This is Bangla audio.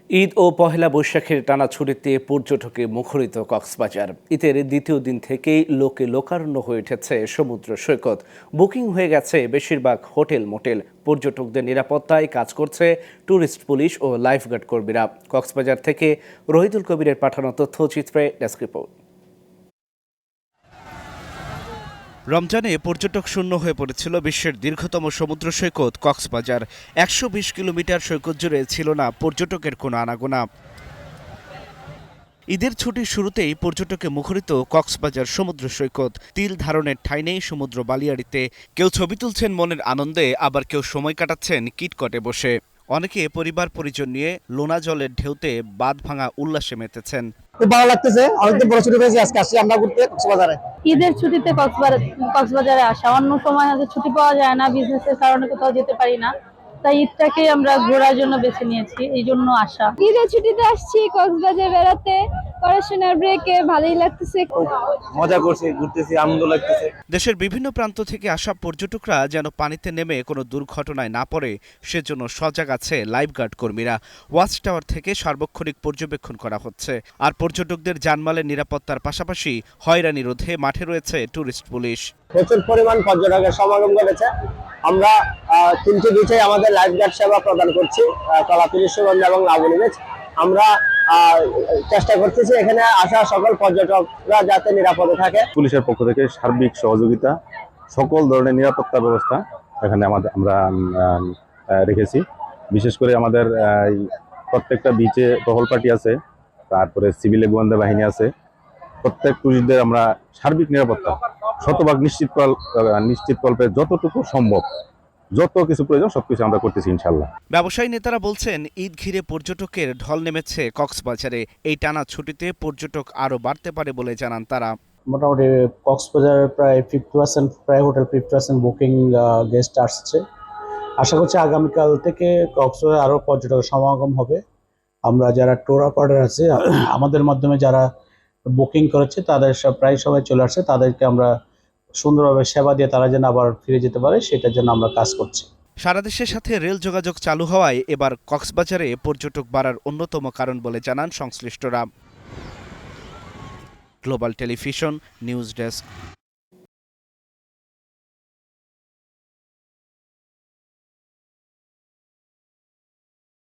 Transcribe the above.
ঈদ ও পহেলা বৈশাখের টানা ছুটিতে পর্যটকে মুখরিত কক্সবাজার। ঈদের দ্বিতীয় দিন থেকেই লোকে লোকারণ্য হয়ে উঠেছে সমুদ্র সৈকত। বুকিং হয়ে গেছে বেশিরভাগ হোটেল মোটেল। পর্যটকদের নিরাপত্তায় কাজ করছে ট্যুরিস্ট পুলিশ ও লাইফগার্ড কর্মীরা। কক্সবাজার থেকে রহিদুল কবিরের পাঠানো তথ্যচিত্রে ডেস্ক রিপোর্ট। রমজানে পর্যটক শূন্য হয়ে পড়েছিল বিশ্বের দীর্ঘতম সমুদ্র সৈকত কক্সবাজার। ১২০ কিলোমিটার সৈকত জুড়ে ছিল না পর্যটকের কোনো আনাগোনা। ঈদের ছুটির শুরুতেই পর্যটকে মুখরিত কক্সবাজার সমুদ্র সৈকত। তিল ধারণের ঠাঁই নেই সমুদ্র বালিয়াড়িতে। কেউ ছবি তুলছেন মনের আনন্দে, আবার কেউ সময় কাটাচ্ছেন কিটকটে বসে। অনেকে পরিবার পরিজন নিয়ে লোনা জলের ঢেউতে বাঁধ ভাঙা উল্লাসে মেতেছেন। খুব ভালো লাগতেছে। অনেকদিন পরে ছুটি পেয়েছি, আজকে আসছি আমরা ঘুরতে কক্সবাজারে। ঈদের ছুটিতে কক্সবাজারে আসা। অন্য সময় হয়তো ছুটি পাওয়া যায় না, বিজনেসের কারণে কোথাও যেতে পারি না, তাই ঈদটাকে আমরা ঘোরার জন্য বেছে নিয়েছি, এই জন্য আসা। ঈদের ছুটিতে আসছি কক্সবাজার বেড়াতে, পড়াশোনার ব্রেকে ভালোই লাগতেছে। মজা করছি, ঘুরতেছি, আনন্দ লাগতেছে। দেশের বিভিন্ন প্রান্ত থেকে আসা পর্যটকরা যেন পানিতে নেমে কোনো দুর্ঘটনায় না পড়ে সেজন্য সজাগ আছে লাইফগার্ড কর্মীরা। ওয়াচ টাওয়ার থেকে সার্বক্ষণিক পর্যবেক্ষণ করা হচ্ছে। আর পর্যটকদের জানমালের নিরাপত্তার পাশাপাশি হয়রানি রোধে মাঠে রয়েছে ট্যুরিস্ট পুলিশ। প্রচুর পরিমাণ পর্যটকের সমাগম ঘটেছে। আমরা 3টি বিচে আমাদের লাইফগার্ড সেবা প্রদান করছি, কলাতুলি, সুগন্ধা এবং লাবণী বিচ। আমরা চেষ্টা করতেছি এখানে আসা সকল পর্যটকরা যাতে নিরাপদে থাকে। পুলিশের পক্ষ থেকে সার্বিক সহযোগিতা, সকল ধরনের নিরাপত্তা ব্যবস্থা এখানে আমরা রেখেছি। বিশেষ করে আমাদের প্রত্যেকটা বিচে টহল পার্টি আছে, তারপরে সিভিল গোয়েন্দা বাহিনী আছে। প্রত্যেক টুরিস্টদের আমরা সার্বিক নিরাপত্তা শতভাগ নিশ্চিতকল্পে যতটুকু সম্ভব, যত কিছু প্রয়োজন সবকিছু আমরা করতেছি ইনশাল্লাহ। ব্যবসায়ী নেতারা বলছেন, ঈদ ঘিরে পর্যটকের ঢল নেমেছে কক্সবাজারে। এই টানা ছুটিতে পর্যটক আরও বাড়তে পারে বলে জানান তারা। মোটামুটি কক্সবাজারের প্রায় 50%, প্রায় হোটেল 50% বুকিং গেস্ট আসছে। আশা করছি আগামীকাল থেকে কক্সবাজার আরও পর্যটকের সমাগম হবে। আমরা যারা ট্যুর অপারেটর আছে আমাদের মাধ্যমে যারা বুকিং করেছে তাদের প্রায় সবাই চলে আসছে। তাদেরকে আমরা সুন্দরভাবে সেবা দিয়ে তারা যেন আবার ফিরে যেতে পারে সেটার জন্য আমরা কাজ করছি। সারা দেশের সাথে রেল যোগাযোগ চালু হওয়ায় এবার কক্সবাজারে পর্যটক বাড়ার অন্যতম কারণ বলে জানান সংশ্লিষ্টরা। Global television news desk.